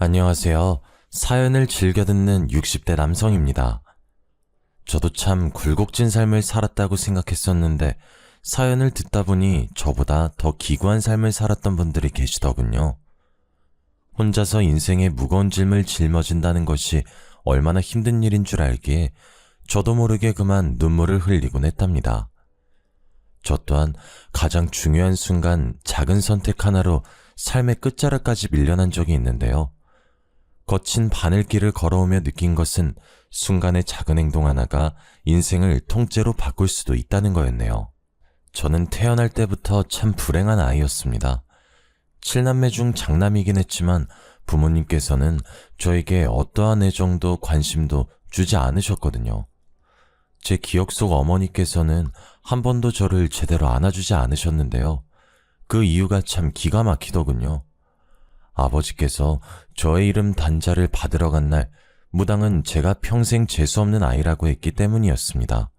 안녕하세요. 사연을 즐겨 듣는 60대 남성입니다. 저도 참 굴곡진 삶을 살았다고 생각했었는데 사연을 듣다 보니 저보다 더 기구한 삶을 살았던 분들이 계시더군요. 혼자서 인생의 무거운 짐을 짊어진다는 것이 얼마나 힘든 일인 줄 알기에 저도 모르게 그만 눈물을 흘리곤 했답니다. 저 또한 가장 중요한 순간 작은 선택 하나로 삶의 끝자락까지 밀려난 적이 있는데요. 거친 바늘길을 걸어오며 느낀 것은 순간의 작은 행동 하나가 인생을 통째로 바꿀 수도 있다는 거였네요. 저는 태어날 때부터 참 불행한 아이였습니다. 7남매 중 장남이긴 했지만 부모님께서는 저에게 어떠한 애정도 관심도 주지 않으셨거든요. 제 기억 속 어머니께서는 한 번도 저를 제대로 안아주지 않으셨는데요. 그 이유가 참 기가 막히더군요. 아버지께서 저의 이름 단자를 받으러 간 날 무당은 제가 평생 재수없는 아이라고 했기 때문이었습니다.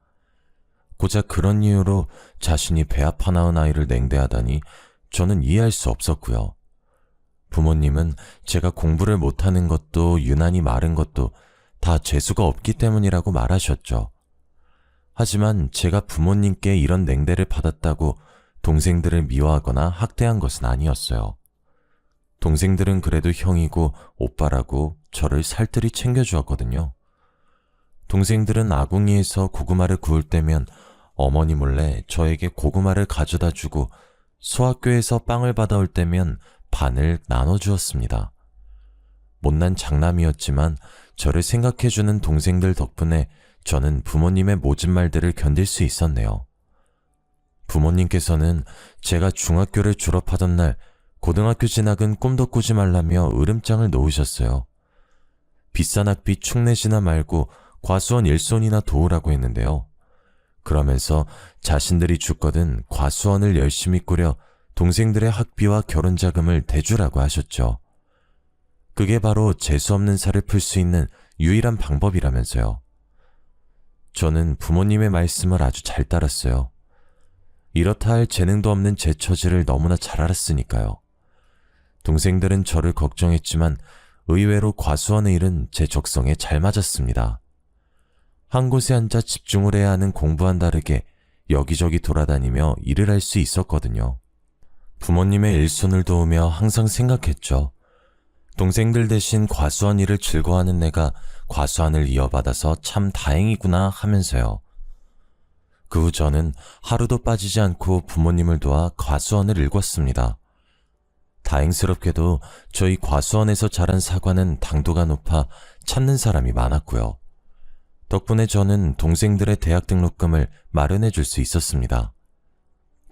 고작 그런 이유로 자신이 배 아파 낳은 아이를 냉대하다니 저는 이해할 수 없었고요. 부모님은 제가 공부를 못하는 것도 유난히 마른 것도 다 재수가 없기 때문이라고 말하셨죠. 하지만 제가 부모님께 이런 냉대를 받았다고 동생들을 미워하거나 학대한 것은 아니었어요. 동생들은 그래도 형이고 오빠라고 저를 살뜰히 챙겨주었거든요. 동생들은 아궁이에서 고구마를 구울 때면 어머니 몰래 저에게 고구마를 가져다 주고 소학교에서 빵을 받아올 때면 반을 나눠주었습니다. 못난 장남이었지만 저를 생각해주는 동생들 덕분에 저는 부모님의 모진 말들을 견딜 수 있었네요. 부모님께서는 제가 중학교를 졸업하던 날 고등학교 진학은 꿈도 꾸지 말라며 으름장을 놓으셨어요. 비싼 학비 축내지나 말고 과수원 일손이나 도우라고 했는데요. 그러면서 자신들이 죽거든 과수원을 열심히 꾸려 동생들의 학비와 결혼 자금을 대주라고 하셨죠. 그게 바로 재수없는 살을 풀 수 있는 유일한 방법이라면서요. 저는 부모님의 말씀을 아주 잘 따랐어요. 이렇다 할 재능도 없는 제 처지를 너무나 잘 알았으니까요. 동생들은 저를 걱정했지만 의외로 과수원의 일은 제 적성에 잘 맞았습니다. 한 곳에 앉아 집중을 해야 하는 공부와는 다르게 여기저기 돌아다니며 일을 할 수 있었거든요. 부모님의 일손을 도우며 항상 생각했죠. 동생들 대신 과수원 일을 즐거워하는 내가 과수원을 이어받아서 참 다행이구나 하면서요. 그 후 저는 하루도 빠지지 않고 부모님을 도와 과수원을 일궜습니다. 다행스럽게도 저희 과수원에서 자란 사과는 당도가 높아 찾는 사람이 많았고요. 덕분에 저는 동생들의 대학 등록금을 마련해 줄 수 있었습니다.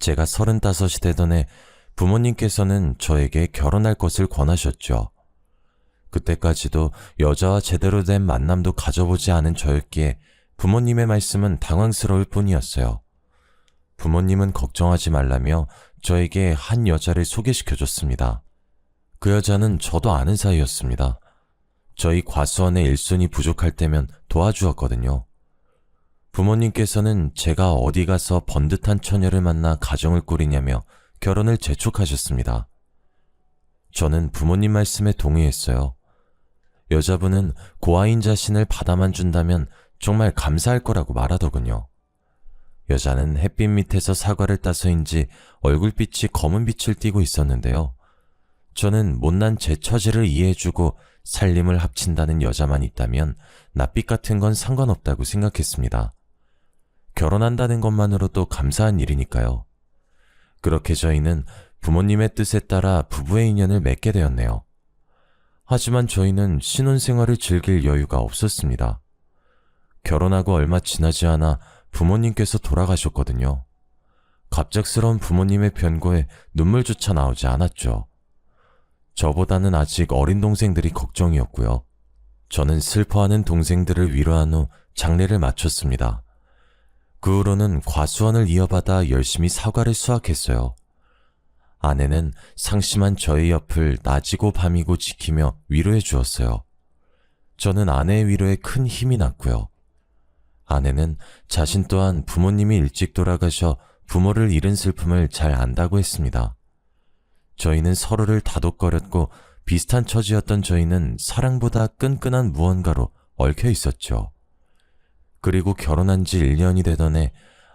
제가 35이 되던 해 부모님께서는 저에게 결혼할 것을 권하셨죠. 그때까지도 여자와 제대로 된 만남도 가져보지 않은 저였기에 부모님의 말씀은 당황스러울 뿐이었어요. 부모님은 걱정하지 말라며 저에게 한 여자를 소개시켜줬습니다. 그 여자는 저도 아는 사이였습니다. 저희 과수원의 일손이 부족할 때면 도와주었거든요. 부모님께서는 제가 어디 가서 번듯한 처녀를 만나 가정을 꾸리냐며 결혼을 재촉하셨습니다. 저는 부모님 말씀에 동의했어요. 여자분은 고아인 자신을 받아만 준다면 정말 감사할 거라고 말하더군요. 여자는 햇빛 밑에서 사과를 따서인지 얼굴빛이 검은 빛을 띠고 있었는데요. 저는 못난 제 처지를 이해해주고 살림을 합친다는 여자만 있다면 낯빛 같은 건 상관없다고 생각했습니다. 결혼한다는 것만으로도 감사한 일이니까요. 그렇게 저희는 부모님의 뜻에 따라 부부의 인연을 맺게 되었네요. 하지만 저희는 신혼생활을 즐길 여유가 없었습니다. 결혼하고 얼마 지나지 않아 부모님께서 돌아가셨거든요. 갑작스러운 부모님의 변고에 눈물조차 나오지 않았죠. 저보다는 아직 어린 동생들이 걱정이었고요. 저는 슬퍼하는 동생들을 위로한 후 장례를 마쳤습니다. 그 후로는 과수원을 이어받아 열심히 사과를 수확했어요. 아내는 상심한 저의 옆을 낮이고 밤이고 지키며 위로해 주었어요. 저는 아내의 위로에 큰 힘이 났고요. 아내는 자신 또한 부모님이 일찍 돌아가셔 부모를 잃은 슬픔을 잘 안다고 했습니다. 저희는 서로를 다독거렸고 비슷한 처지였던 저희는 사랑보다 끈끈한 무언가로 얽혀 있었죠. 그리고 결혼한 지 1년이 되던 해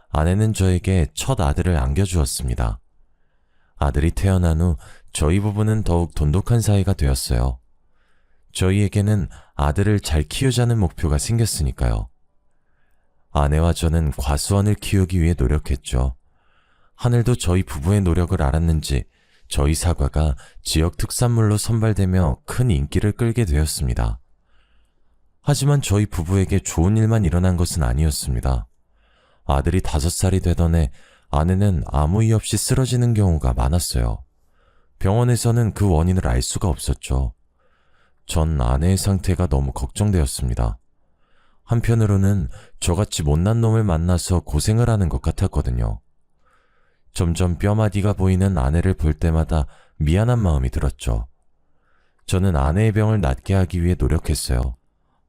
아내는 저에게 첫 아들을 안겨주었습니다. 아들이 태어난 후 저희 부부는 더욱 돈독한 사이가 되었어요. 저희에게는 아들을 잘 키우자는 목표가 생겼으니까요. 아내와 저는 과수원을 키우기 위해 노력했죠. 하늘도 저희 부부의 노력을 알았는지 저희 사과가 지역 특산물로 선발되며 큰 인기를 끌게 되었습니다. 하지만 저희 부부에게 좋은 일만 일어난 것은 아니었습니다. 아들이 5살이 되던 해 아내는 아무 이유 없이 쓰러지는 경우가 많았어요. 병원에서는 그 원인을 알 수가 없었죠. 전 아내의 상태가 너무 걱정되었습니다. 한편으로는 저같이 못난 놈을 만나서 고생을 하는 것 같았거든요. 점점 뼈마디가 보이는 아내를 볼 때마다 미안한 마음이 들었죠. 저는 아내의 병을 낫게 하기 위해 노력했어요.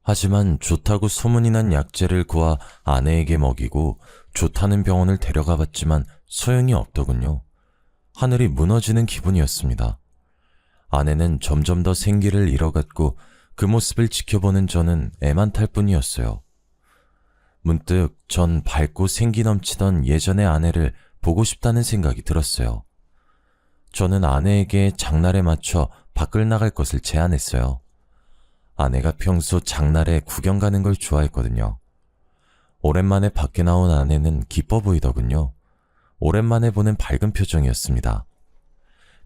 하지만 좋다고 소문이 난 약재를 구하 아내에게 먹이고 좋다는 병원을 데려가 봤지만 소용이 없더군요. 하늘이 무너지는 기분이었습니다. 아내는 점점 더 생기를 잃어갔고 그 모습을 지켜보는 저는 애만 탈 뿐이었어요. 문득 전 밝고 생기 넘치던 예전의 아내를 보고 싶다는 생각이 들었어요. 저는 아내에게 장날에 맞춰 밖을 나갈 것을 제안했어요. 아내가 평소 장날에 구경 가는 걸 좋아했거든요. 오랜만에 밖에 나온 아내는 기뻐 보이더군요. 오랜만에 보는 밝은 표정이었습니다.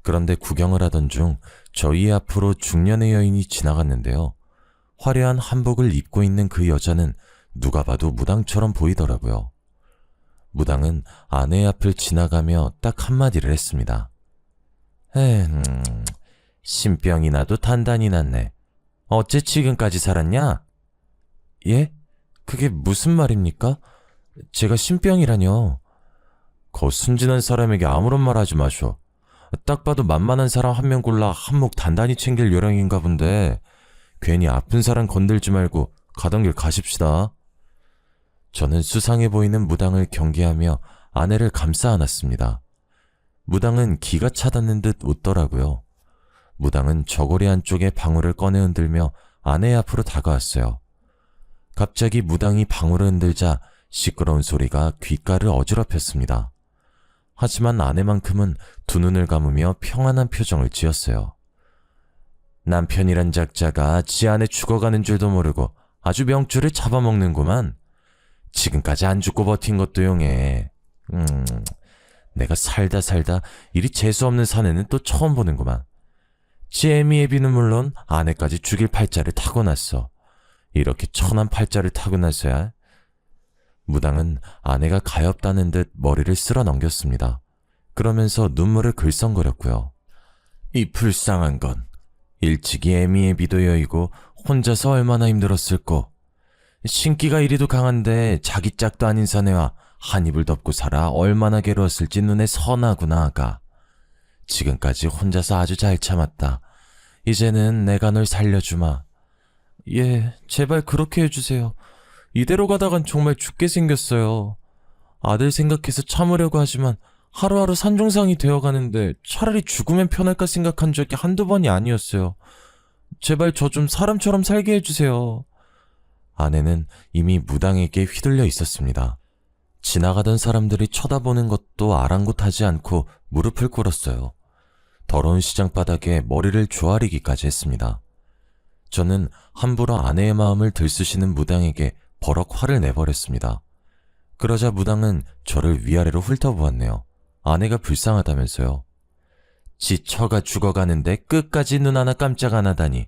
그런데 구경을 하던 중 저희 앞으로 중년의 여인이 지나갔는데요. 화려한 한복을 입고 있는 그 여자는 누가 봐도 무당처럼 보이더라고요. 무당은 아내의 앞을 지나가며 딱 한마디를 했습니다. 신병이 나도 단단히 났네. 어째 지금까지 살았냐? 예? 그게 무슨 말입니까? 제가 신병이라뇨. 거 순진한 사람에게 아무런 말 하지 마쇼. 딱 봐도 만만한 사람 한 명 골라 한몫 단단히 챙길 요령인가 본데 괜히 아픈 사람 건들지 말고 가던 길 가십시다. 저는 수상해 보이는 무당을 경계하며 아내를 감싸 안았습니다. 무당은 기가 차닿는 듯 웃더라고요. 무당은 저고리 안쪽에 방울을 꺼내 흔들며 아내 앞으로 다가왔어요. 갑자기 무당이 방울을 흔들자 시끄러운 소리가 귓가를 어지럽혔습니다. 하지만 아내만큼은 두 눈을 감으며 평안한 표정을 지었어요. 남편이란 작자가 지 아내 죽어가는 줄도 모르고 아주 명줄을 잡아먹는구만. 지금까지 안 죽고 버틴 것도 용해. 내가 살다 이리 재수없는 사내는 또 처음 보는구만. 지 애미애비는 물론 아내까지 죽일 팔자를 타고났어. 이렇게 천한 팔자를 타고나서야. 무당은 아내가 가엾다는 듯 머리를 쓸어 넘겼습니다. 그러면서 눈물을 글썽거렸고요. 이 불쌍한 건 일찍이 애미애비도 여의고 혼자서 얼마나 힘들었을꼬. 신기가 이리도 강한데 자기 짝도 아닌 사내와 한 입을 덮고 살아 얼마나 괴로웠을지 눈에 선하구나 아가. 지금까지 혼자서 아주 잘 참았다. 이제는 내가 널 살려주마. 예, 제발 그렇게 해주세요. 이대로 가다간 정말 죽게 생겼어요. 아들 생각해서 참으려고 하지만 하루하루 산중상이 되어가는데 차라리 죽으면 편할까 생각한 적이 한두 번이 아니었어요. 제발 저 좀 사람처럼 살게 해주세요. 아내는 이미 무당에게 휘둘려 있었습니다. 지나가던 사람들이 쳐다보는 것도 아랑곳하지 않고 무릎을 꿇었어요. 더러운 시장바닥에 머리를 조아리기까지 했습니다. 저는 함부로 아내의 마음을 들쑤시는 무당에게 버럭 화를 내버렸습니다. 그러자 무당은 저를 위아래로 훑어보았네요. 아내가 불쌍하다면서요. 지 처가 죽어가는데 끝까지 눈 하나 깜짝 안 하다니.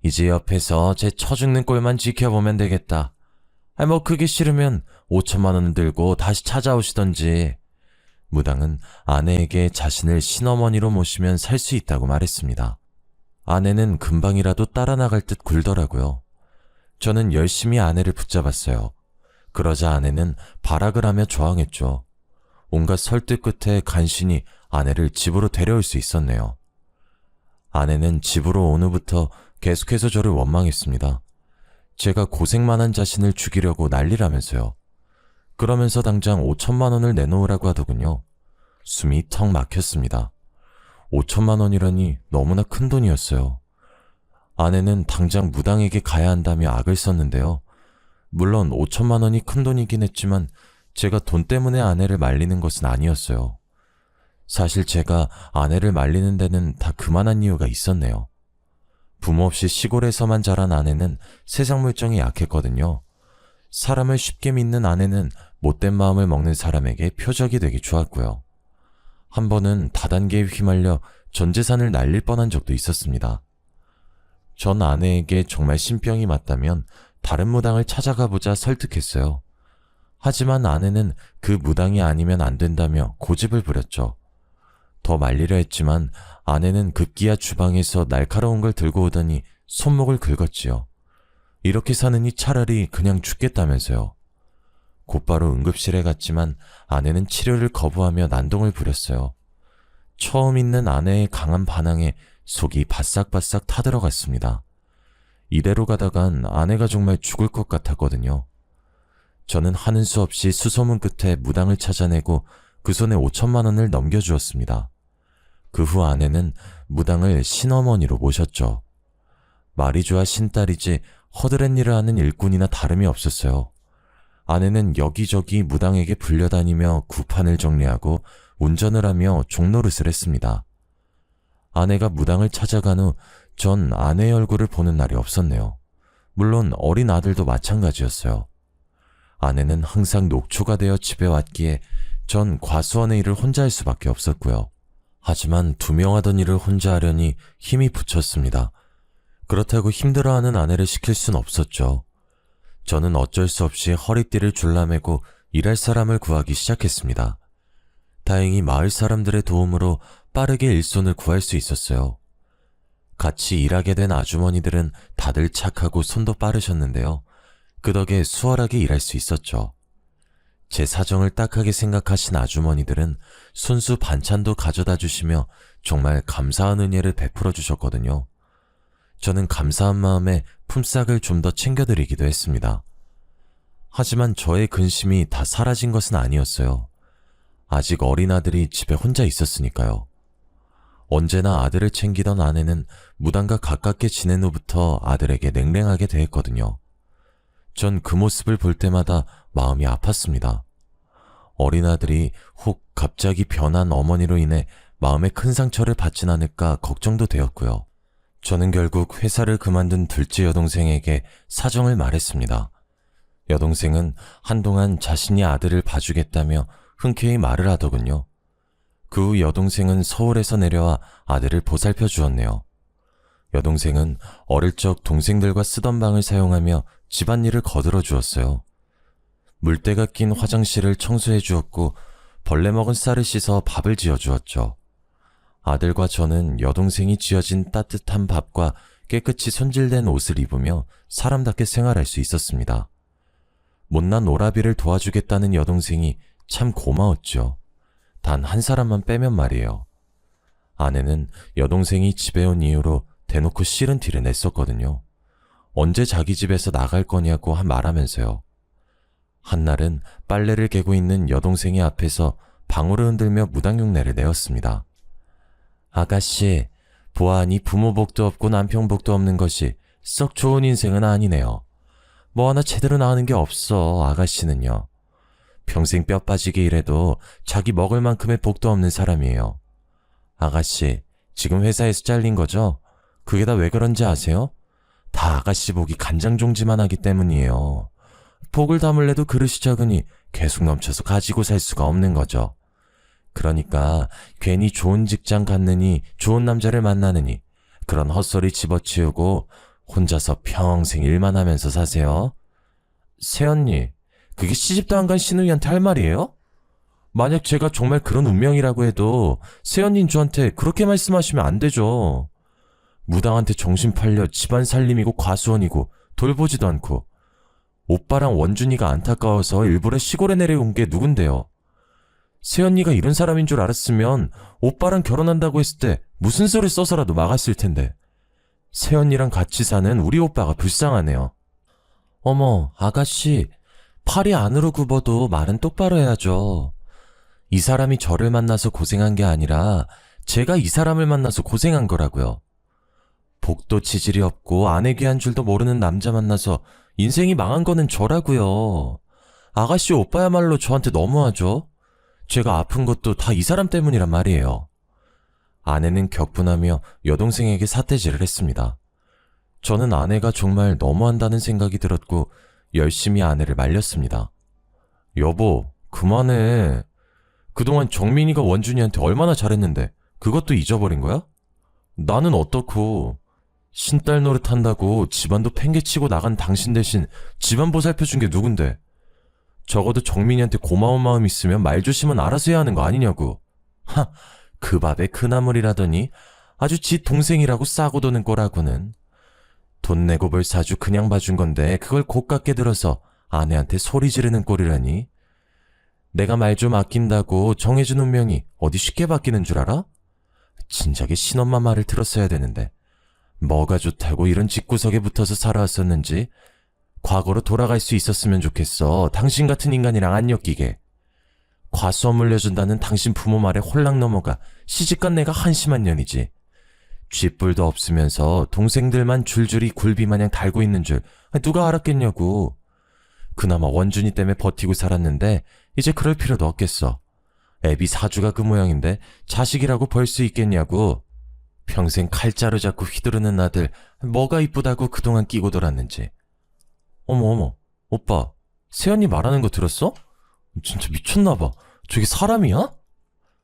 이제 옆에서 제 처 죽는 꼴만 지켜보면 되겠다. 뭐 그게 싫으면 5천만 원을 들고 다시 찾아오시던지. 무당은 아내에게 자신을 신어머니로 모시면 살 수 있다고 말했습니다. 아내는 금방이라도 따라 나갈 듯 굴더라고요. 저는 열심히 아내를 붙잡았어요. 그러자 아내는 발악을 하며 저항했죠. 온갖 설득 끝에 간신히 아내를 집으로 데려올 수 있었네요. 아내는 집으로 온 후부터 계속해서 저를 원망했습니다. 제가 고생만 한 자신을 죽이려고 난리라면서요. 그러면서 당장 5천만 원을 내놓으라고 하더군요. 숨이 턱 막혔습니다. 5천만 원이라니 너무나 큰 돈이었어요. 아내는 당장 무당에게 가야 한다며 악을 썼는데요. 물론 5천만 원이 큰 돈이긴 했지만 제가 돈 때문에 아내를 말리는 것은 아니었어요. 사실 제가 아내를 말리는 데는 다 그만한 이유가 있었네요. 부모 없이 시골에서만 자란 아내는 세상 물정이 약했거든요. 사람을 쉽게 믿는 아내는 못된 마음을 먹는 사람에게 표적이 되기 좋았고요. 한 번은 다단계에 휘말려 전 재산을 날릴 뻔한 적도 있었습니다. 전 아내에게 정말 신병이 맞다면 다른 무당을 찾아가 보자 설득했어요. 하지만 아내는 그 무당이 아니면 안 된다며 고집을 부렸죠. 더 말리려 했지만 아내는 급기야 주방에서 날카로운 걸 들고 오더니 손목을 긁었지요. 이렇게 사느니 차라리 그냥 죽겠다면서요. 곧바로 응급실에 갔지만 아내는 치료를 거부하며 난동을 부렸어요. 처음 있는 아내의 강한 반항에 속이 바싹바싹 타들어갔습니다. 이대로 가다간 아내가 정말 죽을 것 같았거든요. 저는 하는 수 없이 수소문 끝에 무당을 찾아내고 그 손에 5천만 원을 넘겨주었습니다. 그 후 아내는 무당을 신어머니로 모셨죠. 말이 좋아 신딸이지 허드렛 일을 하는 일꾼이나 다름이 없었어요. 아내는 여기저기 무당에게 불려다니며 구판을 정리하고 운전을 하며 종노릇을 했습니다. 아내가 무당을 찾아간 후 전 아내의 얼굴을 보는 날이 없었네요. 물론 어린 아들도 마찬가지였어요. 아내는 항상 녹초가 되어 집에 왔기에 전 과수원의 일을 혼자 할 수밖에 없었고요. 하지만 2명 하던 일을 혼자 하려니 힘이 붙였습니다. 그렇다고 힘들어하는 아내를 시킬 순 없었죠. 저는 어쩔 수 없이 허리띠를 줄라매고 일할 사람을 구하기 시작했습니다. 다행히 마을 사람들의 도움으로 빠르게 일손을 구할 수 있었어요. 같이 일하게 된 아주머니들은 다들 착하고 손도 빠르셨는데요. 그 덕에 수월하게 일할 수 있었죠. 제 사정을 딱하게 생각하신 아주머니들은 손수 반찬도 가져다 주시며 정말 감사한 은혜를 베풀어 주셨거든요. 저는 감사한 마음에 품삯을 좀 더 챙겨드리기도 했습니다. 하지만 저의 근심이 다 사라진 것은 아니었어요. 아직 어린 아들이 집에 혼자 있었으니까요. 언제나 아들을 챙기던 아내는 무당과 가깝게 지낸 후부터 아들에게 냉랭하게 대했거든요. 전 그 모습을 볼 때마다 마음이 아팠습니다. 어린 아들이 혹 갑자기 변한 어머니로 인해 마음에 큰 상처를 받진 않을까 걱정도 되었고요. 저는 결국 회사를 그만둔 둘째 여동생에게 사정을 말했습니다. 여동생은 한동안 자신이 아들을 봐주겠다며 흔쾌히 말을 하더군요. 그 후 여동생은 서울에서 내려와 아들을 보살펴 주었네요. 여동생은 어릴 적 동생들과 쓰던 방을 사용하며 집안일을 거들어 주었어요. 물때가 낀 화장실을 청소해 주었고 벌레 먹은 쌀을 씻어 밥을 지어 주었죠. 아들과 저는 여동생이 지어진 따뜻한 밥과 깨끗이 손질된 옷을 입으며 사람답게 생활할 수 있었습니다. 못난 오라비를 도와주겠다는 여동생이 참 고마웠죠. 단 한 사람만 빼면 말이에요. 아내는 여동생이 집에 온 이후로 대놓고 싫은 티를 냈었거든요. 언제 자기 집에서 나갈 거냐고 말하면서요. 한날은 빨래를 개고 있는 여동생의 앞에서 방울을 흔들며 무당흉내를 내었습니다. 아가씨, 보아하니 부모 복도 없고 남편 복도 없는 것이 썩 좋은 인생은 아니네요. 뭐 하나 제대로 나가는 게 없어, 아가씨는요. 평생 뼈 빠지게 일해도 자기 먹을 만큼의 복도 없는 사람이에요. 아가씨, 지금 회사에서 잘린 거죠? 그게 다 왜 그런지 아세요? 다 아가씨 복이 간장종지만 하기 때문이에요. 복을 담을래도 그릇이 적으니 계속 넘쳐서 가지고 살 수가 없는 거죠. 그러니까 괜히 좋은 직장 갔느니 좋은 남자를 만나느니 그런 헛소리 집어치우고 혼자서 평생 일만 하면서 사세요. 새언니, 그게 시집도 안 간 시누이한테 할 말이에요? 만약 제가 정말 그런 운명이라고 해도 새언니는 저한테 그렇게 말씀하시면 안 되죠. 무당한테 정신 팔려 집안 살림이고 과수원이고 돌보지도 않고 오빠랑 원준이가 안타까워서 일부러 시골에 내려온 게 누군데요? 새언니가 이런 사람인 줄 알았으면 오빠랑 결혼한다고 했을 때 무슨 소리 써서라도 막았을 텐데. 새언니랑 같이 사는 우리 오빠가 불쌍하네요. 어머, 아가씨, 팔이 안으로 굽어도 말은 똑바로 해야죠. 이 사람이 저를 만나서 고생한 게 아니라 제가 이 사람을 만나서 고생한 거라고요. 복도 지질이 없고 아내 귀한 줄도 모르는 남자 만나서 인생이 망한 거는 저라고요. 아가씨 오빠야말로 저한테 너무하죠? 제가 아픈 것도 다 이 사람 때문이란 말이에요. 아내는 격분하며 여동생에게 사태질을 했습니다. 저는 아내가 정말 너무한다는 생각이 들었고 열심히 아내를 말렸습니다. 여보, 그만해. 그동안 정민이가 원준이한테 얼마나 잘했는데 그것도 잊어버린 거야? 나는 어떻고 신딸 노릇한다고 집안도 팽개치고 나간 당신 대신 집안 보살펴준 게 누군데? 적어도 정민이한테 고마운 마음 있으면 말조심은 알아서 해야 하는 거 아니냐고. 하, 그 밥에 그 나물이라더니 아주 지 동생이라고 싸고 도는 꼴하고는. 돈 내고 뭘 사주 그냥 봐준 건데 그걸 고깝게 들어서 아내한테 소리 지르는 꼴이라니. 내가 말 좀 아낀다고 정해준 운명이 어디 쉽게 바뀌는 줄 알아? 진작에 신엄마 말을 들었어야 되는데 뭐가 좋다고 이런 집구석에 붙어서 살아왔었는지 과거로 돌아갈 수 있었으면 좋겠어. 당신 같은 인간이랑 안 엮이게. 과수원 물려준다는 당신 부모 말에 홀랑 넘어가 시집간 내가 한심한 년이지. 쥐뿔도 없으면서 동생들만 줄줄이 굴비마냥 달고 있는 줄 누가 알았겠냐고. 그나마 원준이 때문에 버티고 살았는데 이제 그럴 필요도 없겠어. 애비 사주가 그 모양인데 자식이라고 벌 수 있겠냐고. 평생 칼자루 잡고 휘두르는 아들 뭐가 이쁘다고 그동안 끼고 돌았는지. 어머, 오빠, 세연이 말하는 거 들었어? 진짜 미쳤나봐. 저게 사람이야?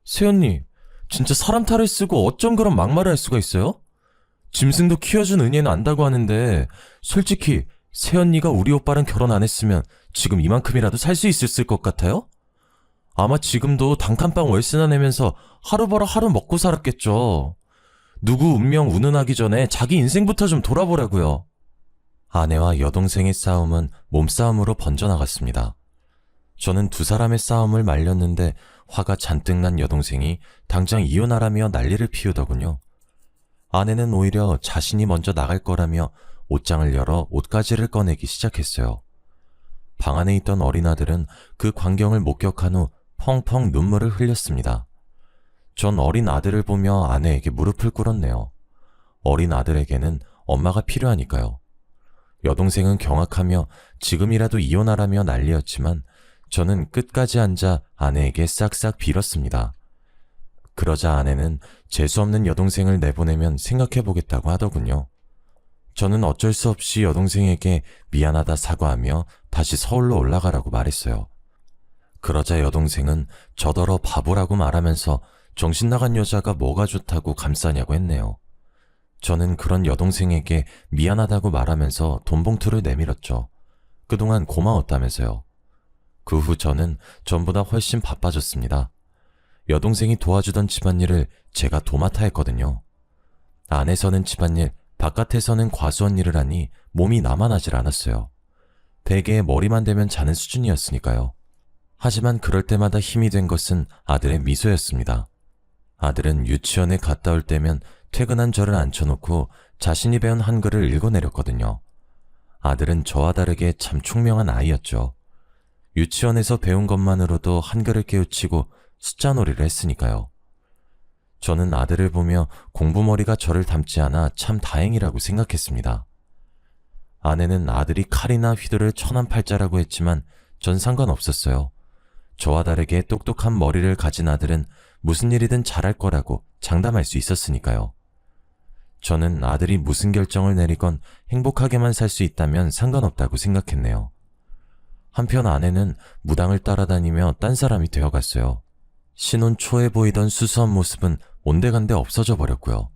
세연이 진짜 사람 탈을 쓰고 어쩜 그런 막말을 할 수가 있어요? 짐승도 키워준 은혜는 안다고 하는데 솔직히 세연이가 우리 오빠랑 결혼 안 했으면 지금 이만큼이라도 살 수 있었을 것 같아요? 아마 지금도 단칸방 월세나 내면서 하루 벌어 하루 먹고 살았겠죠. 누구 운명 운운하기 전에 자기 인생부터 좀 돌아보라고요. 아내와 여동생의 싸움은 몸싸움으로 번져나갔습니다. 저는 두 사람의 싸움을 말렸는데 화가 잔뜩 난 여동생이 당장 이혼하라며 난리를 피우더군요. 아내는 오히려 자신이 먼저 나갈 거라며 옷장을 열어 옷가지를 꺼내기 시작했어요. 방 안에 있던 어린 아들은 그 광경을 목격한 후 펑펑 눈물을 흘렸습니다. 전 어린 아들을 보며 아내에게 무릎을 꿇었네요. 어린 아들에게는 엄마가 필요하니까요. 여동생은 경악하며 지금이라도 이혼하라며 난리였지만 저는 끝까지 앉아 아내에게 싹싹 빌었습니다. 그러자 아내는 재수없는 여동생을 내보내면 생각해보겠다고 하더군요. 저는 어쩔 수 없이 여동생에게 미안하다 사과하며 다시 서울로 올라가라고 말했어요. 그러자 여동생은 저더러 바보라고 말하면서 정신 나간 여자가 뭐가 좋다고 감싸냐고 했네요. 저는 그런 여동생에게 미안하다고 말하면서 돈 봉투를 내밀었죠. 그동안 고마웠다면서요. 그 후 저는 전보다 훨씬 바빠졌습니다. 여동생이 도와주던 집안일을 제가 도맡아 했거든요. 안에서는 집안일, 바깥에서는 과수원 일을 하니 몸이 나만하질 않았어요. 베개에 머리만 대면 자는 수준이었으니까요. 하지만 그럴 때마다 힘이 된 것은 아들의 미소였습니다. 아들은 유치원에 갔다 올 때면 퇴근한 저를 앉혀놓고 자신이 배운 한글을 읽어내렸거든요. 아들은 저와 다르게 참 총명한 아이였죠. 유치원에서 배운 것만으로도 한글을 깨우치고 숫자 놀이를 했으니까요. 저는 아들을 보며 공부머리가 저를 닮지 않아 참 다행이라고 생각했습니다. 아내는 아들이 칼이나 휘두를 천한팔자라고 했지만 전 상관없었어요. 저와 다르게 똑똑한 머리를 가진 아들은 무슨 일이든 잘할 거라고 장담할 수 있었으니까요. 저는 아들이 무슨 결정을 내리건 행복하게만 살 수 있다면 상관없다고 생각했네요. 한편 아내는 무당을 따라다니며 딴 사람이 되어갔어요. 신혼 초에 보이던 수수한 모습은 온데간데 없어져 버렸고요.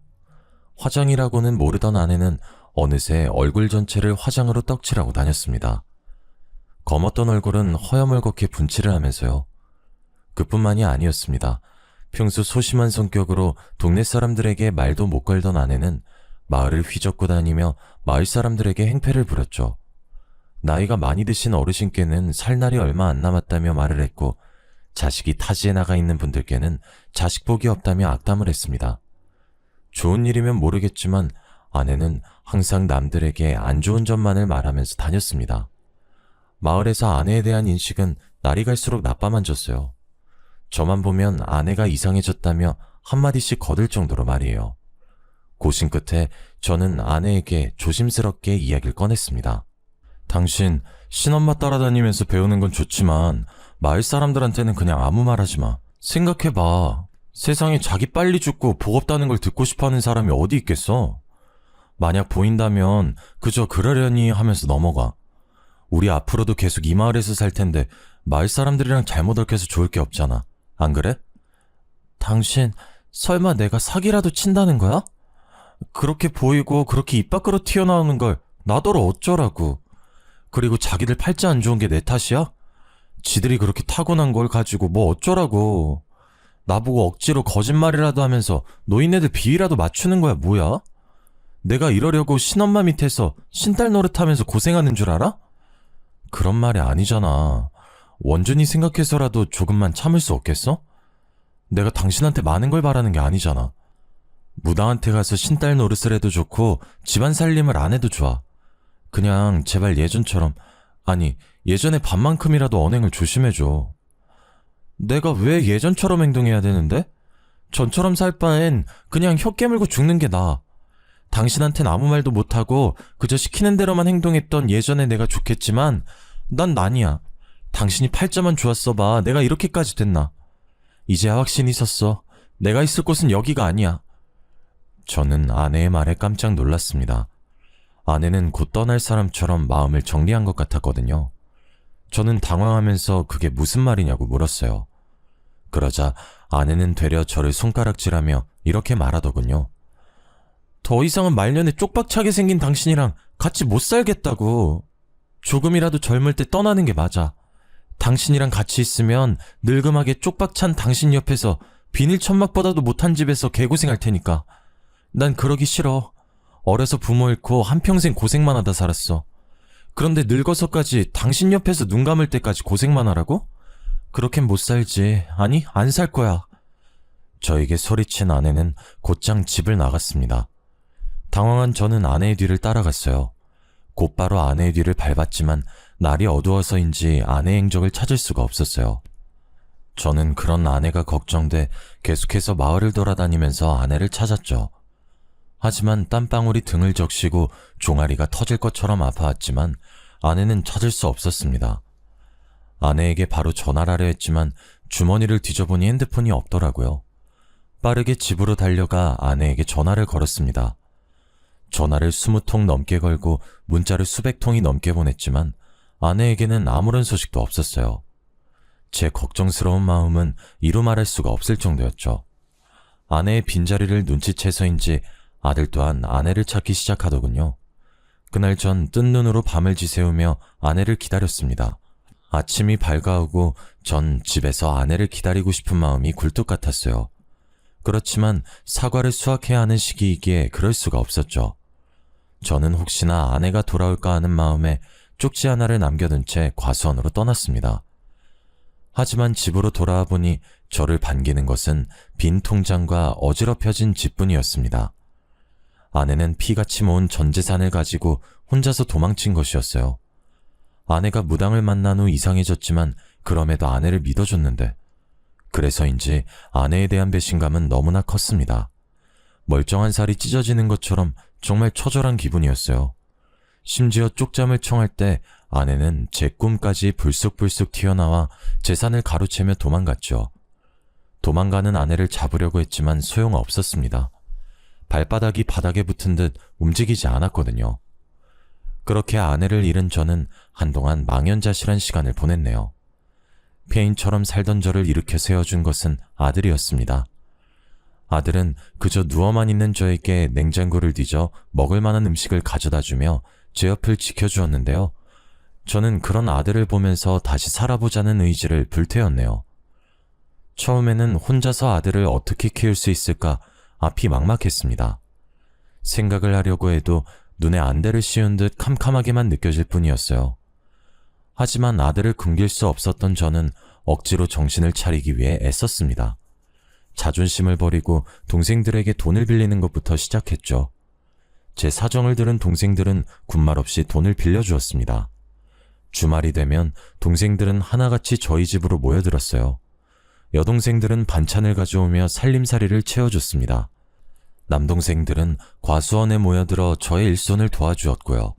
화장이라고는 모르던 아내는 어느새 얼굴 전체를 화장으로 떡칠하고 다녔습니다. 검었던 얼굴은 허여멀겋게 분칠을 하면서요. 그뿐만이 아니었습니다. 평소 소심한 성격으로 동네 사람들에게 말도 못 걸던 아내는 마을을 휘젓고 다니며 마을 사람들에게 행패를 부렸죠. 나이가 많이 드신 어르신께는 살 날이 얼마 안 남았다며 말을 했고 자식이 타지에 나가 있는 분들께는 자식 복이 없다며 악담을 했습니다. 좋은 일이면 모르겠지만 아내는 항상 남들에게 안 좋은 점만을 말하면서 다녔습니다. 마을에서 아내에 대한 인식은 날이 갈수록 나빠만 졌어요. 저만 보면 아내가 이상해졌다며 한마디씩 거들 정도로 말이에요. 고심 끝에 저는 아내에게 조심스럽게 이야기를 꺼냈습니다. 당신 신엄마 따라다니면서 배우는 건 좋지만 마을 사람들한테는 그냥 아무 말 하지 마. 생각해봐. 세상에 자기 빨리 죽고 복 없다는 걸 듣고 싶어하는 사람이 어디 있겠어? 만약 보인다면 그저 그러려니 하면서 넘어가. 우리 앞으로도 계속 이 마을에서 살 텐데 마을 사람들이랑 잘못 얽혀서 좋을 게 없잖아. 안 그래? 당신 설마 내가 사기라도 친다는 거야? 그렇게 보이고 그렇게 입 밖으로 튀어나오는 걸 나더러 어쩌라고. 그리고 자기들 팔자 안 좋은 게 내 탓이야? 지들이 그렇게 타고난 걸 가지고 뭐 어쩌라고. 나보고 억지로 거짓말이라도 하면서 노인네들 비위라도 맞추는 거야 뭐야? 내가 이러려고 신엄마 밑에서 신딸 노릇하면서 고생하는 줄 알아? 그런 말이 아니잖아. 원준이 생각해서라도 조금만 참을 수 없겠어? 내가 당신한테 많은 걸 바라는 게 아니잖아. 무당한테 가서 신딸 노릇을 해도 좋고 집안 살림을 안 해도 좋아. 그냥 제발 예전처럼, 아니 예전에 반만큼이라도 언행을 조심해줘. 내가 왜 예전처럼 행동해야 되는데? 전처럼 살 바엔 그냥 혀 깨물고 죽는 게 나아. 당신한텐 아무 말도 못하고 그저 시키는 대로만 행동했던 예전의 내가 좋겠지만 난 아니야. 당신이 팔자만 좋았어봐 내가 이렇게까지 됐나. 이제야 확신이 섰어. 내가 있을 곳은 여기가 아니야. 저는 아내의 말에 깜짝 놀랐습니다. 아내는 곧 떠날 사람처럼 마음을 정리한 것 같았거든요. 저는 당황하면서 그게 무슨 말이냐고 물었어요. 그러자 아내는 되려 저를 손가락질하며 이렇게 말하더군요. 더 이상은 말년에 쪽박차게 생긴 당신이랑 같이 못 살겠다고. 조금이라도 젊을 때 떠나는 게 맞아. 당신이랑 같이 있으면 늙음하게 쪽박찬 당신 옆에서 비닐 천막보다도 못한 집에서 개고생할 테니까. 난 그러기 싫어. 어려서 부모 잃고 한평생 고생만 하다 살았어. 그런데 늙어서까지 당신 옆에서 눈 감을 때까지 고생만 하라고? 그렇게는 못 살지. 아니, 안 살 거야. 저에게 소리친 아내는 곧장 집을 나갔습니다. 당황한 저는 아내의 뒤를 따라갔어요. 곧바로 아내의 뒤를 밟았지만 날이 어두워서인지 아내의 행적을 찾을 수가 없었어요. 저는 그런 아내가 걱정돼 계속해서 마을을 돌아다니면서 아내를 찾았죠. 하지만 땀방울이 등을 적시고 종아리가 터질 것처럼 아파왔지만 아내는 찾을 수 없었습니다. 아내에게 바로 전화를 하려 했지만 주머니를 뒤져보니 핸드폰이 없더라고요. 빠르게 집으로 달려가 아내에게 전화를 걸었습니다. 전화를 20통 넘게 걸고 문자를 수백 통이 넘게 보냈지만 아내에게는 아무런 소식도 없었어요. 제 걱정스러운 마음은 이루 말할 수가 없을 정도였죠. 아내의 빈자리를 눈치채서인지 아들 또한 아내를 찾기 시작하더군요. 그날 전 뜬 눈으로 밤을 지새우며 아내를 기다렸습니다. 아침이 밝아오고 전 집에서 아내를 기다리고 싶은 마음이 굴뚝 같았어요. 그렇지만 사과를 수확해야 하는 시기이기에 그럴 수가 없었죠. 저는 혹시나 아내가 돌아올까 하는 마음에 쪽지 하나를 남겨둔 채 과수원으로 떠났습니다. 하지만 집으로 돌아와 보니 저를 반기는 것은 빈 통장과 어지럽혀진 집뿐이었습니다. 아내는 피같이 모은 전 재산을 가지고 혼자서 도망친 것이었어요. 아내가 무당을 만난 후 이상해졌지만 그럼에도 아내를 믿어줬는데 그래서인지 아내에 대한 배신감은 너무나 컸습니다. 멀쩡한 살이 찢어지는 것처럼 정말 처절한 기분이었어요. 심지어 쪽잠을 청할 때 아내는 제 꿈까지 불쑥불쑥 튀어나와 재산을 가로채며 도망갔죠. 도망가는 아내를 잡으려고 했지만 소용없었습니다. 발바닥이 바닥에 붙은 듯 움직이지 않았거든요. 그렇게 아내를 잃은 저는 한동안 망연자실한 시간을 보냈네요. 폐인처럼 살던 저를 일으켜 세워준 것은 아들이었습니다. 아들은 그저 누워만 있는 저에게 냉장고를 뒤져 먹을 만한 음식을 가져다주며 제 옆을 지켜주었는데요. 저는 그런 아들을 보면서 다시 살아보자는 의지를 불태웠네요. 처음에는 혼자서 아들을 어떻게 키울 수 있을까 앞이 막막했습니다. 생각을 하려고 해도 눈에 안대를 씌운 듯 캄캄하게만 느껴질 뿐이었어요. 하지만 아들을 굶길 수 없었던 저는 억지로 정신을 차리기 위해 애썼습니다. 자존심을 버리고 동생들에게 돈을 빌리는 것부터 시작했죠. 제 사정을 들은 동생들은 군말 없이 돈을 빌려주었습니다. 주말이 되면 동생들은 하나같이 저희 집으로 모여들었어요. 여동생들은 반찬을 가져오며 살림살이를 채워줬습니다. 남동생들은 과수원에 모여들어 저의 일손을 도와주었고요.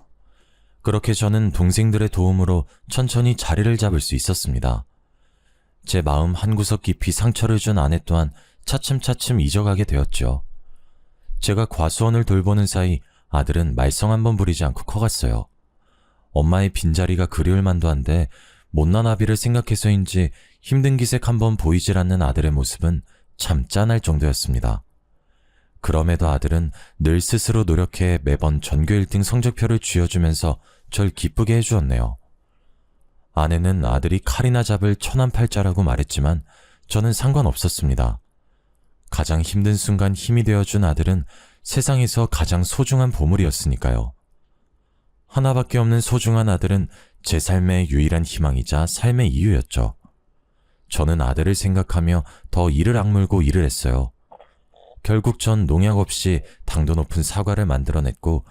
그렇게 저는 동생들의 도움으로 천천히 자리를 잡을 수 있었습니다. 제 마음 한구석 깊이 상처를 준 아내 또한 차츰차츰 잊어가게 되었죠. 제가 과수원을 돌보는 사이 아들은 말썽 한번 부리지 않고 커갔어요. 엄마의 빈자리가 그리울 만도 한데 못난 아비를 생각해서인지 힘든 기색 한번 보이질 않는 아들의 모습은 참 짠할 정도였습니다. 그럼에도 아들은 늘 스스로 노력해 매번 전교 1등 성적표를 쥐어주면서 절 기쁘게 해주었네요. 아내는 아들이 칼이나 잡을 천한팔자라고 말했지만 저는 상관없었습니다. 가장 힘든 순간 힘이 되어준 아들은 세상에서 가장 소중한 보물이었으니까요. 하나밖에 없는 소중한 아들은 제 삶의 유일한 희망이자 삶의 이유였죠. 저는 아들을 생각하며 더 이를 악물고 일을 했어요. 결국 전 농약 없이 당도 높은 사과를 만들어냈고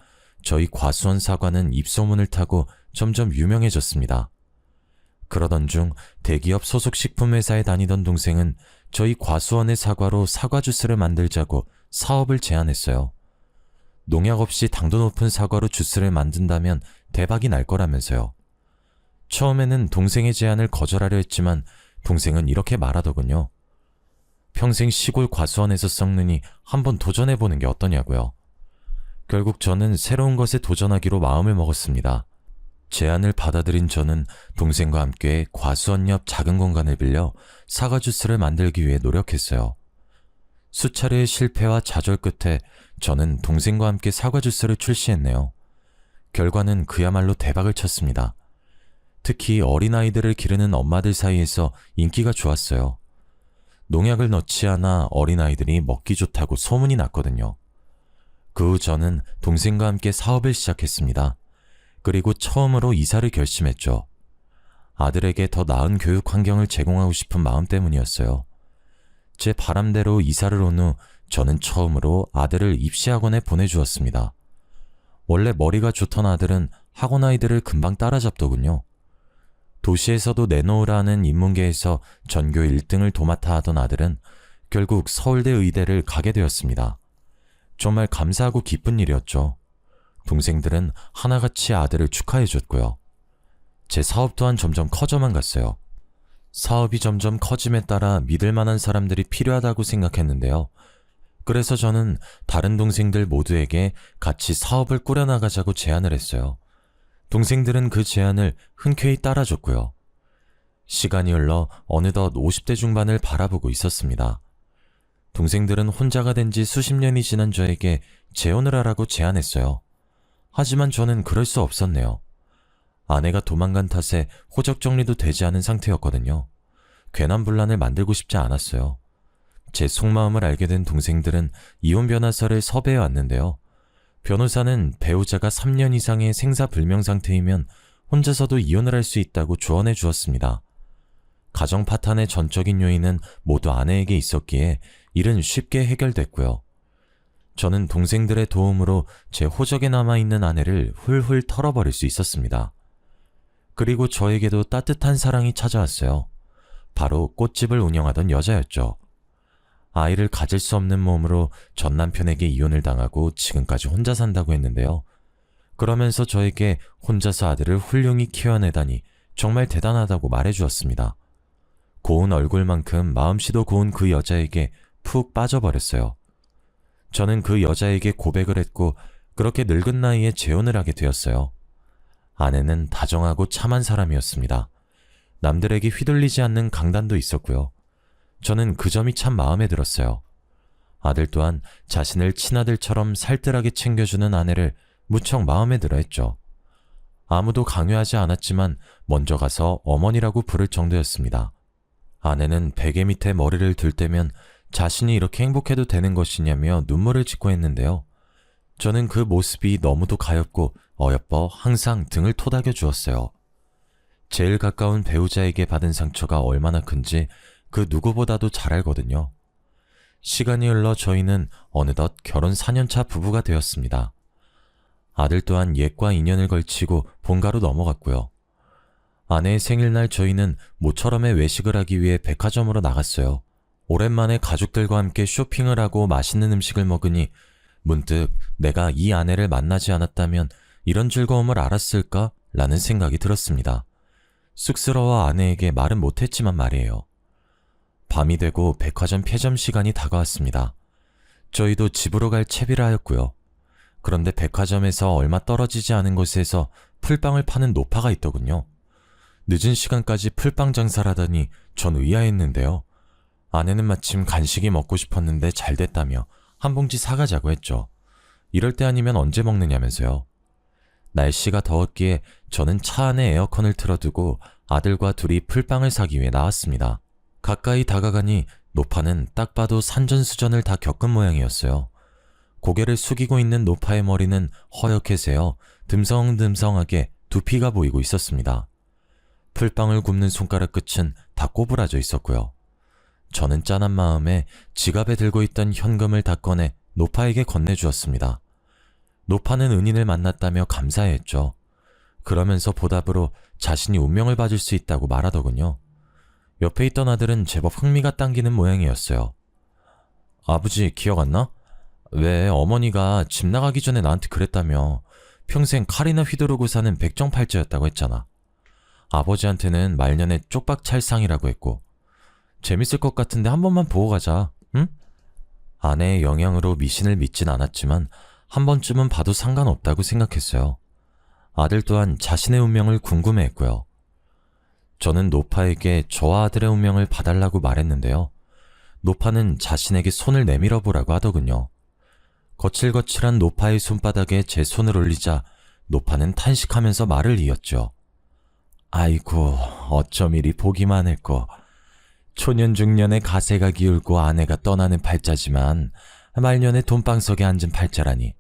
저희 과수원 사과는 입소문을 타고 점점 유명해졌습니다. 그러던 중 대기업 소속 식품회사에 다니던 동생은 저희 과수원의 사과로 사과 주스를 만들자고 사업을 제안했어요. 농약 없이 당도 높은 사과로 주스를 만든다면 대박이 날 거라면서요. 처음에는 동생의 제안을 거절하려 했지만 동생은 이렇게 말하더군요. 평생 시골 과수원에서 썩느니 한번 도전해보는 게 어떠냐고요. 결국 저는 새로운 것에 도전하기로 마음을 먹었습니다. 제안을 받아들인 저는 동생과 함께 과수원 옆 작은 공간을 빌려 사과 주스를 만들기 위해 노력했어요. 수차례의 실패와 좌절 끝에 저는 동생과 함께 사과 주스를 출시했네요. 결과는 그야말로 대박을 쳤습니다. 특히 어린아이들을 기르는 엄마들 사이에서 인기가 좋았어요. 농약을 넣지 않아 어린아이들이 먹기 좋다고 소문이 났거든요. 그 후 저는 동생과 함께 사업을 시작했습니다. 그리고 처음으로 이사를 결심했죠. 아들에게 더 나은 교육 환경을 제공하고 싶은 마음 때문이었어요. 제 바람대로 이사를 온 후 저는 처음으로 아들을 입시학원에 보내주었습니다. 원래 머리가 좋던 아들은 학원 아이들을 금방 따라잡더군요. 도시에서도 내놓으라 하는 인문계에서 전교 1등을 도맡아 하던 아들은 결국 서울대 의대를 가게 되었습니다. 정말 감사하고 기쁜 일이었죠. 동생들은 하나같이 아들을 축하해줬고요. 제 사업 또한 점점 커져만 갔어요. 사업이 점점 커짐에 따라 믿을 만한 사람들이 필요하다고 생각했는데요. 그래서 저는 다른 동생들 모두에게 같이 사업을 꾸려나가자고 제안을 했어요. 동생들은 그 제안을 흔쾌히 따라줬고요. 시간이 흘러 어느덧 50대 중반을 바라보고 있었습니다. 동생들은 혼자가 된 지 수십 년이 지난 저에게 재혼을 하라고 제안했어요. 하지만 저는 그럴 수 없었네요. 아내가 도망간 탓에 호적 정리도 되지 않은 상태였거든요. 괜한 분란을 만들고 싶지 않았어요. 제 속마음을 알게 된 동생들은 이혼 변호사를 섭외해 왔는데요. 변호사는 배우자가 3년 이상의 생사불명 상태이면 혼자서도 이혼을 할 수 있다고 조언해 주었습니다. 가정 파탄의 전적인 요인은 모두 아내에게 있었기에 일은 쉽게 해결됐고요. 저는 동생들의 도움으로 제 호적에 남아있는 아내를 훌훌 털어버릴 수 있었습니다. 그리고 저에게도 따뜻한 사랑이 찾아왔어요. 바로 꽃집을 운영하던 여자였죠. 아이를 가질 수 없는 몸으로 전 남편에게 이혼을 당하고 지금까지 혼자 산다고 했는데요. 그러면서 저에게 혼자서 아들을 훌륭히 키워내다니 정말 대단하다고 말해주었습니다. 고운 얼굴만큼 마음씨도 고운 그 여자에게 푹 빠져버렸어요. 저는 그 여자에게 고백을 했고 그렇게 늙은 나이에 재혼을 하게 되었어요. 아내는 다정하고 참한 사람이었습니다. 남들에게 휘둘리지 않는 강단도 있었고요. 저는 그 점이 참 마음에 들었어요. 아들 또한 자신을 친아들처럼 살뜰하게 챙겨주는 아내를 무척 마음에 들어 했죠. 아무도 강요하지 않았지만 먼저 가서 어머니라고 부를 정도였습니다. 아내는 베개 밑에 머리를 들 때면 자신이 이렇게 행복해도 되는 것이냐며 눈물을 짓고 했는데요. 저는 그 모습이 너무도 가엾고 어여뻐 항상 등을 토닥여 주었어요. 제일 가까운 배우자에게 받은 상처가 얼마나 큰지 그 누구보다도 잘 알거든요. 시간이 흘러 저희는 어느덧 결혼 4년차 부부가 되었습니다. 아들 또한 옛과 인연을 걸치고 본가로 넘어갔고요. 아내의 생일날 저희는 모처럼의 외식을 하기 위해 백화점으로 나갔어요. 오랜만에 가족들과 함께 쇼핑을 하고 맛있는 음식을 먹으니 문득 내가 이 아내를 만나지 않았다면 이런 즐거움을 알았을까? 라는 생각이 들었습니다. 쑥스러워 아내에게 말은 못했지만 말이에요. 밤이 되고 백화점 폐점 시간이 다가왔습니다. 저희도 집으로 갈 채비를 하였고요. 그런데 백화점에서 얼마 떨어지지 않은 곳에서 풀빵을 파는 노파가 있더군요. 늦은 시간까지 풀빵 장사를 하다니 전 의아했는데요. 아내는 마침 간식이 먹고 싶었는데 잘 됐다며 한 봉지 사가자고 했죠. 이럴 때 아니면 언제 먹느냐면서요. 날씨가 더웠기에 저는 차 안에 에어컨을 틀어두고 아들과 둘이 풀빵을 사기 위해 나왔습니다. 가까이 다가가니 노파는 딱 봐도 산전수전을 다 겪은 모양이었어요. 고개를 숙이고 있는 노파의 머리는 허옇게 새어 듬성듬성하게 두피가 보이고 있었습니다. 풀빵을 굽는 손가락 끝은 다 꼬부라져 있었고요. 저는 짠한 마음에 지갑에 들고 있던 현금을 다 꺼내 노파에게 건네주었습니다. 노파는 은인을 만났다며 감사해했죠. 그러면서 보답으로 자신이 운명을 봐줄 수 있다고 말하더군요. 옆에 있던 아들은 제법 흥미가 당기는 모양이었어요. 아버지 기억 안 나? 왜 어머니가 집 나가기 전에 나한테 그랬다며 평생 칼이나 휘두르고 사는 백정팔자였다고 했잖아. 아버지한테는 말년에 쪽박찰상이라고 했고 재밌을 것 같은데 한 번만 보고 가자, 응? 아내의 영향으로 미신을 믿진 않았지만 한 번쯤은 봐도 상관없다고 생각했어요. 아들 또한 자신의 운명을 궁금해했고요. 저는 노파에게 저와 아들의 운명을 봐달라고 말했는데요. 노파는 자신에게 손을 내밀어 보라고 하더군요. 거칠거칠한 노파의 손바닥에 제 손을 올리자 노파는 탄식하면서 말을 이었죠. 아이고, 어쩜 이리 보기만 했고 초년중년에 가세가 기울고 아내가 떠나는 팔자지만 말년에 돈방석에 앉은 팔자라니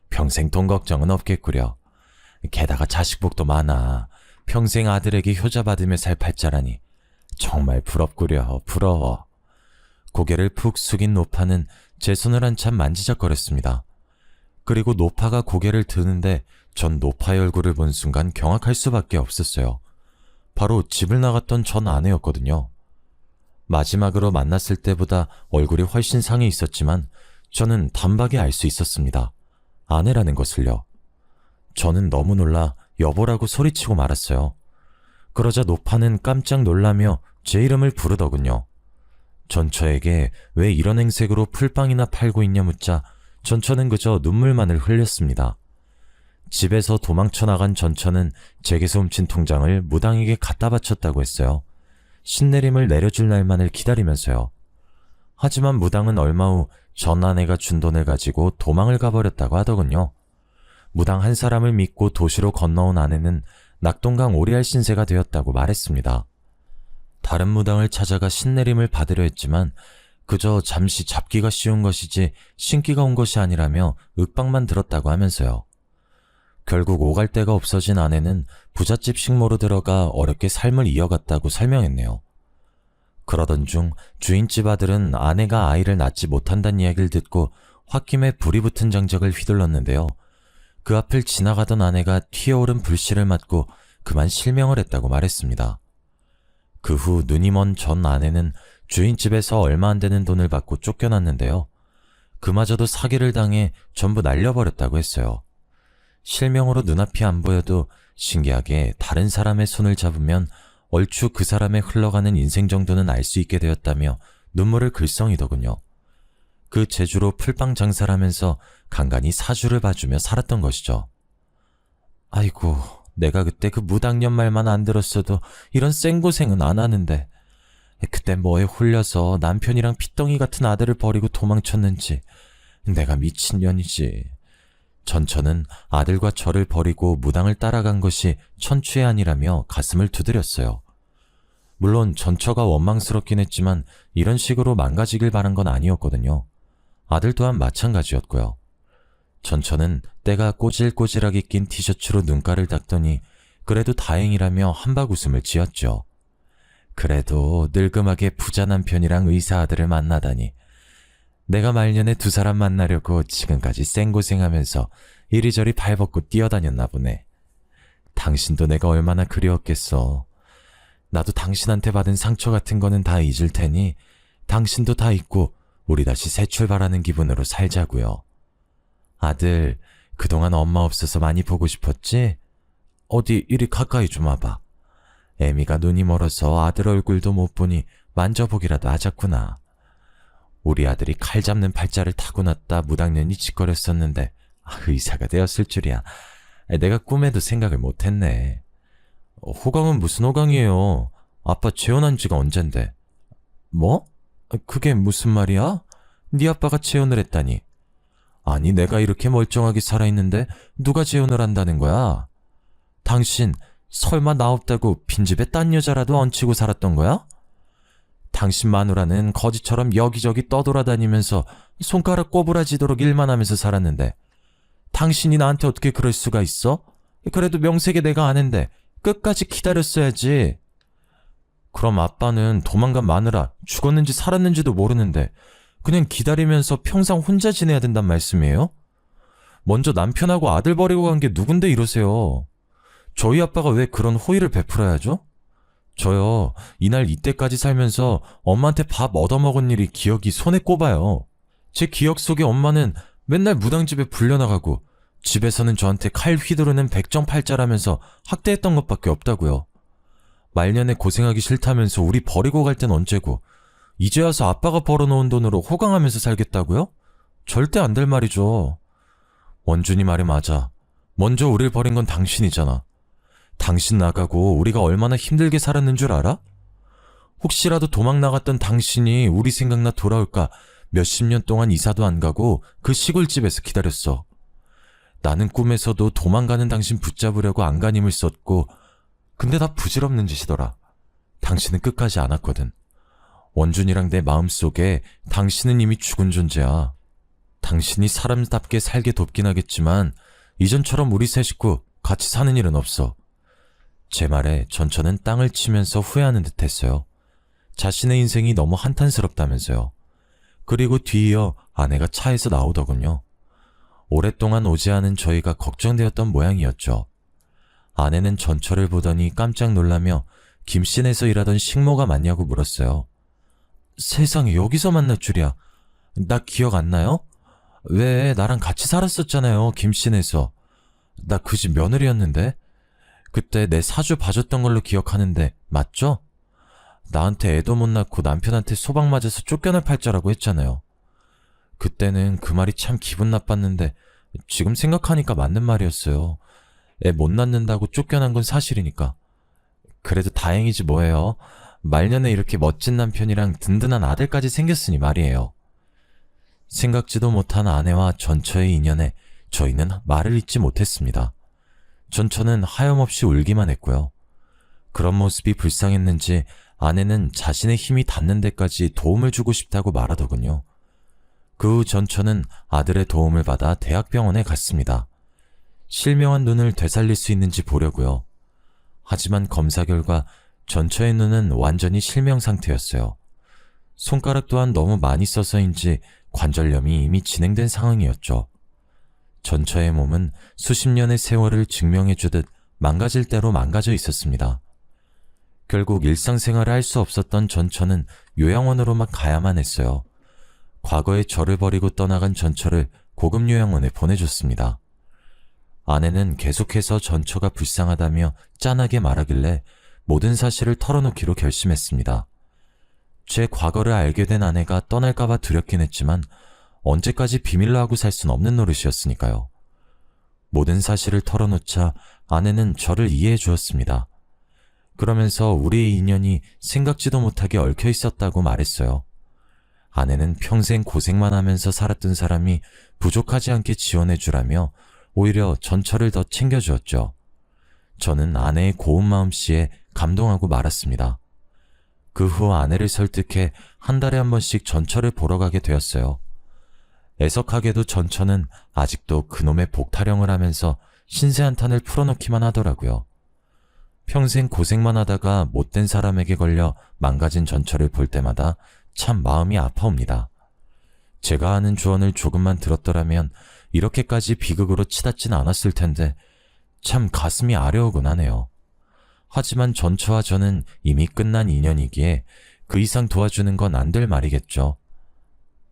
평생 돈 걱정은 없겠구려. 게다가 자식복도 많아. 평생 아들에게 효자받으며 살 팔자라니 정말 부럽구려. 부러워. 고개를 푹 숙인 노파는 제 손을 한참 만지작거렸습니다. 그리고 노파가 고개를 드는데 전 노파의 얼굴을 본 순간 경악할 수밖에 없었어요. 바로 집을 나갔던 전 아내였거든요. 마지막으로 만났을 때보다 얼굴이 훨씬 상해 있었지만 저는 단박에 알 수 있었습니다. 아내라는 것을요. 저는 너무 놀라 여보라고 소리치고 말았어요. 그러자 노파는 깜짝 놀라며 제 이름을 부르더군요. 전처에게 왜 이런 행색으로 풀빵이나 팔고 있냐 묻자 전처는 그저 눈물만을 흘렸습니다. 집에서 도망쳐 나간 전처는 제게서 훔친 통장을 무당에게 갖다 바쳤다고 했어요. 신내림을 내려줄 날만을 기다리면서요. 하지만 무당은 얼마 후 전 아내가 준 돈을 가지고 도망을 가버렸다고 하더군요. 무당 한 사람을 믿고 도시로 건너온 아내는 낙동강 오리알 신세가 되었다고 말했습니다. 다른 무당을 찾아가 신내림을 받으려 했지만 그저 잠시 잡기가 쉬운 것이지 신기가 온 것이 아니라며 윽박만 들었다고 하면서요. 결국 오갈 데가 없어진 아내는 부잣집 식모로 들어가 어렵게 삶을 이어갔다고 설명했네요. 그러던 중 주인집 아들은 아내가 아이를 낳지 못한다는 이야기를 듣고 홧김에 불이 붙은 장작을 휘둘렀는데요. 그 앞을 지나가던 아내가 튀어오른 불씨를 맞고 그만 실명을 했다고 말했습니다. 그 후 눈이 먼 전 아내는 주인집에서 얼마 안 되는 돈을 받고 쫓겨났는데요. 그마저도 사기를 당해 전부 날려버렸다고 했어요. 실명으로 눈앞이 안 보여도 신기하게 다른 사람의 손을 잡으면 얼추 그 사람의 흘러가는 인생 정도는 알 수 있게 되었다며 눈물을 글썽이더군요. 그 재주로 풀빵 장사를 하면서 간간히 사주를 봐주며 살았던 것이죠. 아이고, 내가 그때 그 무당년 말만 안 들었어도 이런 생고생은 안 하는데 그때 뭐에 홀려서 남편이랑 피덩이 같은 아들을 버리고 도망쳤는지 내가 미친년이지. 전처는 아들과 저를 버리고 무당을 따라간 것이 천추의 아니라며 가슴을 두드렸어요. 물론 전처가 원망스럽긴 했지만 이런 식으로 망가지길 바란 건 아니었거든요. 아들 또한 마찬가지였고요. 전처는 때가 꼬질꼬질하게 낀 티셔츠로 눈가를 닦더니 그래도 다행이라며 한박 웃음을 지었죠. 그래도 늙음하게 부자 남편이랑 의사 아들을 만나다니. 내가 말년에 두 사람 만나려고 지금까지 생고생하면서 이리저리 발벗고 뛰어다녔나 보네. 당신도 내가 얼마나 그리웠겠어. 나도 당신한테 받은 상처 같은 거는 다 잊을 테니 당신도 다 잊고 우리 다시 새 출발하는 기분으로 살자고요. 아들, 그동안 엄마 없어서 많이 보고 싶었지? 어디 이리 가까이 좀 와봐. 애미가 눈이 멀어서 아들 얼굴도 못 보니 만져보기라도 하자꾸나. 우리 아들이 칼 잡는 팔자를 타고났다 무당년이 짓거렸었는데 의사가 되었을 줄이야. 내가 꿈에도 생각을 못했네. 호강은 무슨 호강이에요? 아빠 재혼한 지가 언젠데. 뭐? 그게 무슨 말이야? 네 아빠가 재혼을 했다니. 아니, 내가 이렇게 멀쩡하게 살아있는데 누가 재혼을 한다는 거야? 당신 설마 나 없다고 빈집에 딴 여자라도 얹히고 살았던 거야? 당신 마누라는 거지처럼 여기저기 떠돌아다니면서 손가락 꼬부라지도록 일만 하면서 살았는데 당신이 나한테 어떻게 그럴 수가 있어? 그래도 명색에 내가 아는데 끝까지 기다렸어야지. 그럼 아빠는 도망간 마누라 죽었는지 살았는지도 모르는데 그냥 기다리면서 평생 혼자 지내야 된단 말씀이에요? 먼저 남편하고 아들 버리고 간 게 누군데 이러세요. 저희 아빠가 왜 그런 호의를 베풀어야죠? 저요, 이날 이때까지 살면서 엄마한테 밥 얻어먹은 일이 기억이 손에 꼽아요. 제 기억 속에 엄마는 맨날 무당집에 불려나가고 집에서는 저한테 칼 휘두르는 백정팔자라면서 학대했던 것밖에 없다고요. 말년에 고생하기 싫다면서 우리 버리고 갈 땐 언제고 이제 와서 아빠가 벌어놓은 돈으로 호강하면서 살겠다고요? 절대 안 될 말이죠. 원준이 말이 맞아. 먼저 우릴 버린 건 당신이잖아. 당신 나가고 우리가 얼마나 힘들게 살았는 줄 알아? 혹시라도 도망 나갔던 당신이 우리 생각나 돌아올까 몇십 년 동안 이사도 안 가고 그 시골집에서 기다렸어. 나는 꿈에서도 도망가는 당신 붙잡으려고 안간힘을 썼고 근데 다 부질없는 짓이더라. 당신은 끝까지 안 왔거든. 원준이랑 내 마음속에 당신은 이미 죽은 존재야. 당신이 사람답게 살게 돕긴 하겠지만 이전처럼 우리 세 식구 같이 사는 일은 없어. 제 말에 전처는 땅을 치면서 후회하는 듯 했어요. 자신의 인생이 너무 한탄스럽다면서요. 그리고 뒤이어 아내가 차에서 나오더군요. 오랫동안 오지 않은 저희가 걱정되었던 모양이었죠. 아내는 전처를 보더니 깜짝 놀라며 김씨네에서 일하던 식모가 맞냐고 물었어요. 세상에, 여기서 만날 줄이야. 나 기억 안 나요? 왜, 나랑 같이 살았었잖아요, 김씨네에서. 나 그 집 며느리였는데. 그때 내 사주 봐줬던 걸로 기억하는데 맞죠? 나한테 애도 못 낳고 남편한테 소방 맞아서 쫓겨날 팔자라고 했잖아요. 그때는 그 말이 참 기분 나빴는데 지금 생각하니까 맞는 말이었어요. 애 못 낳는다고 쫓겨난 건 사실이니까. 그래도 다행이지 뭐예요. 말년에 이렇게 멋진 남편이랑 든든한 아들까지 생겼으니 말이에요. 생각지도 못한 아내와 전처의 인연에 저희는 말을 잇지 못했습니다. 전처는 하염없이 울기만 했고요. 그런 모습이 불쌍했는지 아내는 자신의 힘이 닿는 데까지 도움을 주고 싶다고 말하더군요. 그 후 전처는 아들의 도움을 받아 대학병원에 갔습니다. 실명한 눈을 되살릴 수 있는지 보려고요. 하지만 검사 결과 전처의 눈은 완전히 실명 상태였어요. 손가락 또한 너무 많이 써서인지 관절염이 이미 진행된 상황이었죠. 전처의 몸은 수십 년의 세월을 증명해주듯 망가질 대로 망가져 있었습니다. 결국 일상생활을 할 수 없었던 전처는 요양원으로만 가야만 했어요. 과거에 저를 버리고 떠나간 전처를 고급 요양원에 보내줬습니다. 아내는 계속해서 전처가 불쌍하다며 짠하게 말하길래 모든 사실을 털어놓기로 결심했습니다. 제 과거를 알게 된 아내가 떠날까봐 두렵긴 했지만 언제까지 비밀로 하고 살 순 없는 노릇이었으니까요. 모든 사실을 털어놓자 아내는 저를 이해해 주었습니다. 그러면서 우리의 인연이 생각지도 못하게 얽혀 있었다고 말했어요. 아내는 평생 고생만 하면서 살았던 사람이 부족하지 않게 지원해 주라며 오히려 전처를 더 챙겨주었죠. 저는 아내의 고운 마음씨에 감동하고 말았습니다. 그 후 아내를 설득해 한 달에 한 번씩 전처를 보러 가게 되었어요. 애석하게도 전처는 아직도 그놈의 복타령을 하면서 신세 한탄을 풀어놓기만 하더라고요. 평생 고생만 하다가 못된 사람에게 걸려 망가진 전처를 볼 때마다 참 마음이 아파옵니다. 제가 하는 조언을 조금만 들었더라면 이렇게까지 비극으로 치닫진 않았을 텐데 참 가슴이 아려오곤 하네요. 하지만 전처와 저는 이미 끝난 인연이기에 그 이상 도와주는 건 안 될 말이겠죠.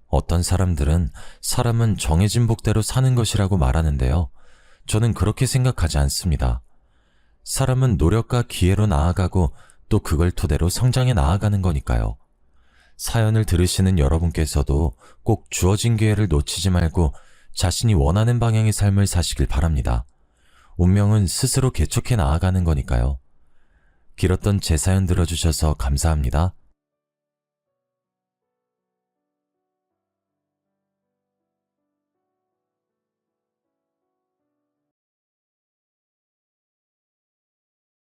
어떤 사람들은 사람은 정해진 복대로 사는 것이라고 말하는데요. 저는 그렇게 생각하지 않습니다. 사람은 노력과 기회로 나아가고 또 그걸 토대로 성장해 나아가는 거니까요. 사연을 들으시는 여러분께서도 꼭 주어진 기회를 놓치지 말고 자신이 원하는 방향의 삶을 사시길 바랍니다. 운명은 스스로 개척해 나아가는 거니까요. 길었던 제 사연 들어주셔서 감사합니다.